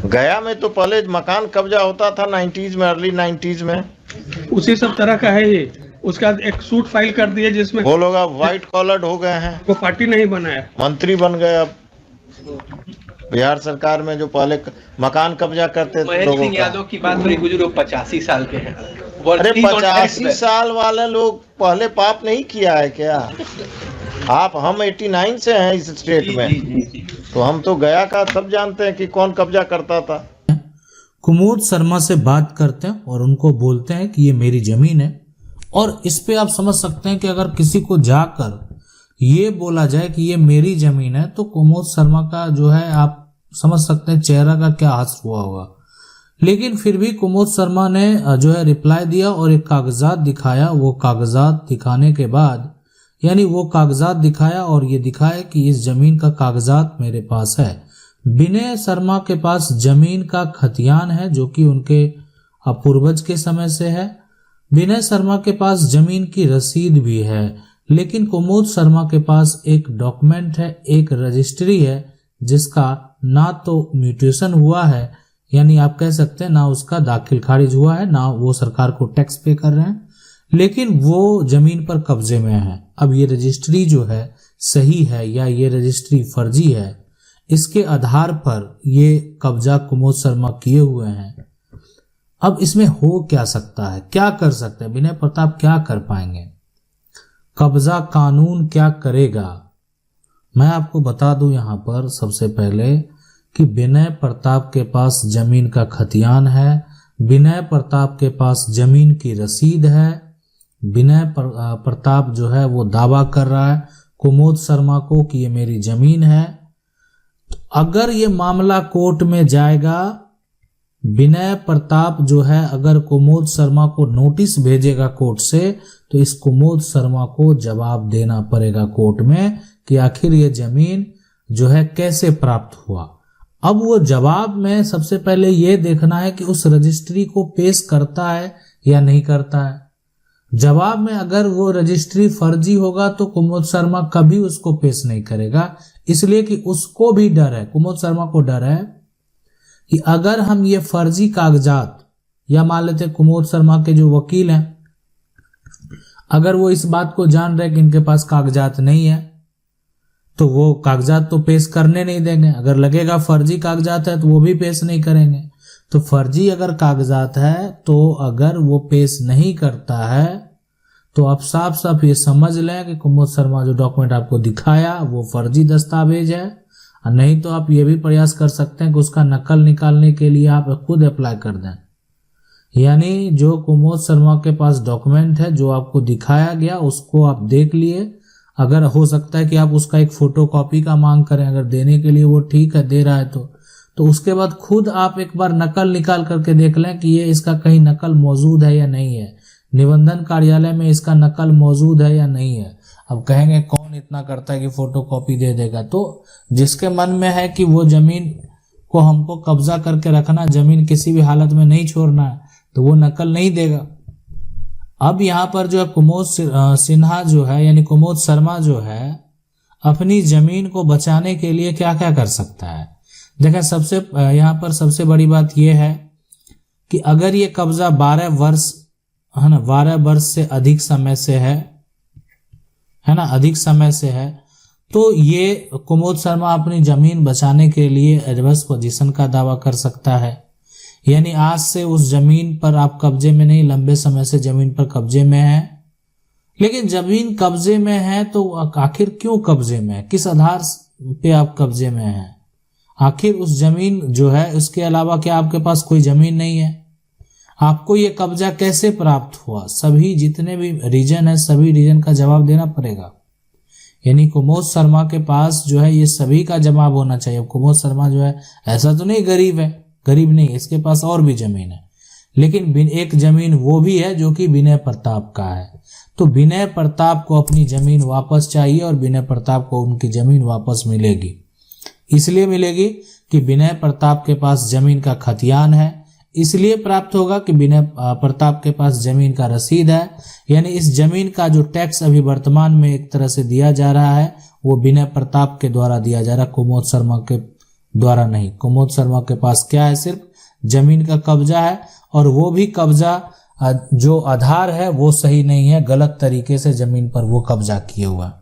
गया में तो पहले मकान कब्जा होता था 90s में, अर्ली 90s में। उसी सब तरह का है ये। उसके बाद एक सूट फाइल कर दिए जिसमें वो लोग अब व्हाइट कॉलर्ड हो गए हैं, वो पार्टी नहीं बनाया, मंत्री बन गए। अब बिहार सरकार में जो पहले मकान कब्जा करते थे महेंद्र लोगों सिंह का। यादव की बात बड़ी बुजुर्ग 85 साल के हैं। अरे 85 साल वाले लोग पहले पाप नहीं किया है क्या? हम 89 से हैं इस स्टेट में, तो हम तो गया का सब जानते हैं कि कौन कब्जा करता था। कुमोद शर्मा से बात करते हैं और उनको बोलते हैं कि ये मेरी जमीन है। और इस पे आप समझ सकते हैं कि अगर किसी को जाकर ये बोला जाए कि ये मेरी जमीन है तो कुमोद शर्मा का जो है आप समझ सकते हैं चेहरा का क्या हास हुआ होगा। लेकिन फिर भी कुमोद शर्मा ने जो है रिप्लाई दिया और एक कागजात दिखाया। वो कागजात दिखाने के बाद वो कागजात दिखाया और ये दिखाया कि इस जमीन का कागजात मेरे पास है। विनय शर्मा के पास जमीन का खतियान है जो कि उनके पूर्वज के समय से है। विनय शर्मा के पास जमीन की रसीद भी है। लेकिन कुमोद शर्मा के पास एक डॉक्यूमेंट है, एक रजिस्ट्री है जिसका ना तो म्यूटेशन हुआ है, यानी आप कह सकते हैं ना उसका दाखिल खारिज हुआ है, ना वो सरकार को टैक्स पे कर रहे हैं, लेकिन वो जमीन पर कब्जे में है। अब ये रजिस्ट्री जो है सही है या ये रजिस्ट्री फर्जी है, इसके आधार पर ये कब्जा कुमोद शर्मा किए हुए हैं। अब इसमें हो क्या सकता है, क्या कर सकते हैं विनय प्रताप, क्या कर पाएंगे? कब्जा कानून क्या करेगा? मैं आपको बता दूं यहाँ पर सबसे पहले कि विनय प्रताप के पास जमीन का खतियान है, विनय प्रताप के पास जमीन की रसीद है। विनय प्रताप जो है वो दावा कर रहा है कुमोद शर्मा को कि ये मेरी जमीन है। अगर ये मामला कोर्ट में जाएगा, विनय प्रताप जो है अगर कुमोद शर्मा को नोटिस भेजेगा कोर्ट से, तो इस कुमोद शर्मा को जवाब देना पड़ेगा कोर्ट में कि आखिर ये जमीन जो है कैसे प्राप्त हुआ। अब वो जवाब में सबसे पहले ये देखना है कि उस रजिस्ट्री को पेश करता है या नहीं करता है। जवाब में अगर वो रजिस्ट्री फर्जी होगा तो कुमोद शर्मा कभी उसको पेश नहीं करेगा, इसलिए कि उसको भी डर है, कुमोद शर्मा को डर है कि अगर हम ये फर्जी कागजात, या मान लेते कुमोद शर्मा के जो वकील हैं अगर वो इस बात को जान रहे कि इनके पास कागजात नहीं है तो वो कागजात तो पेश करने नहीं देंगे। अगर लगेगा फर्जी कागजात है तो वो भी पेश नहीं करेंगे। तो फर्जी अगर कागजात है तो अगर वो पेश नहीं करता है तो आप साफ साफ ये समझ लें कि कुमोद शर्मा जो डॉक्यूमेंट आपको दिखाया वो फर्जी दस्तावेज है। नहीं तो आप ये भी प्रयास कर सकते हैं कि उसका नकल निकालने के लिए आप खुद अप्लाई कर दें। यानी जो कुमोद शर्मा के पास डॉक्यूमेंट है जो आपको दिखाया गया उसको आप देख लिए। अगर हो सकता है कि आप उसका एक फोटोकॉपी का मांग करें, अगर देने के लिए वो ठीक है दे रहा है तो उसके बाद खुद आप एक बार नकल निकाल करके देख लें कि ये इसका कहीं नकल मौजूद है या नहीं है, निबंधन कार्यालय में इसका नकल मौजूद है या नहीं है। अब कहेंगे कौन इतना करता है कि फोटोकॉपी दे देगा, तो जिसके मन में है कि वो जमीन को हमको कब्जा करके रखना, जमीन किसी भी हालत में नहीं छोड़ना है, तो वो नकल नहीं देगा। अब यहाँ पर जो है कुमोद सिन्हा जो है यानी कुमोद शर्मा जो है अपनी जमीन को बचाने के लिए क्या क्या कर सकता है। देखें यहाँ पर सबसे बड़ी बात यह है कि अगर ये कब्जा 12 वर्ष है ना, 12 वर्ष से अधिक समय से है ना, अधिक समय से है, तो ये कुमोद शर्मा अपनी जमीन बचाने के लिए एडवर्स पोजीशन का दावा कर सकता है। यानी आज से उस जमीन पर आप कब्जे में नहीं, लंबे समय से जमीन पर कब्जे में है। लेकिन जमीन कब्जे में है तो आखिर क्यों कब्जे में है, किस आधार पे आप कब्जे में हैं? आखिर उस जमीन जो है उसके अलावा क्या आपके पास कोई जमीन नहीं है? आपको ये कब्जा कैसे प्राप्त हुआ? सभी जितने भी रीजन है सभी रीजन का जवाब देना पड़ेगा। यानी कुमोद शर्मा के पास जो है ये सभी का जवाब होना चाहिए। कुमोद शर्मा जो है ऐसा तो नहीं गरीब है, गरीब नहीं, इसके पास और भी जमीन है, लेकिन एक जमीन वो भी है जो कि विनय प्रताप का है। तो विनय प्रताप को अपनी जमीन वापस चाहिए और विनय प्रताप को उनकी जमीन वापस मिलेगी। इसलिए मिलेगी कि विनय प्रताप के पास जमीन का खतियान है, इसलिए प्राप्त होगा कि विनय प्रताप के पास जमीन का रसीद है। यानी इस जमीन का जो टैक्स अभी वर्तमान में एक तरह से दिया जा रहा है वो विनय प्रताप के द्वारा दिया जा रहा है, कुमोद शर्मा के द्वारा नहीं। कुमुद शर्मा के पास क्या है, सिर्फ जमीन का कब्जा है, और वो भी कब्जा जो आधार है वो सही नहीं है, गलत तरीके से जमीन पर वो कब्जा किए हुआ।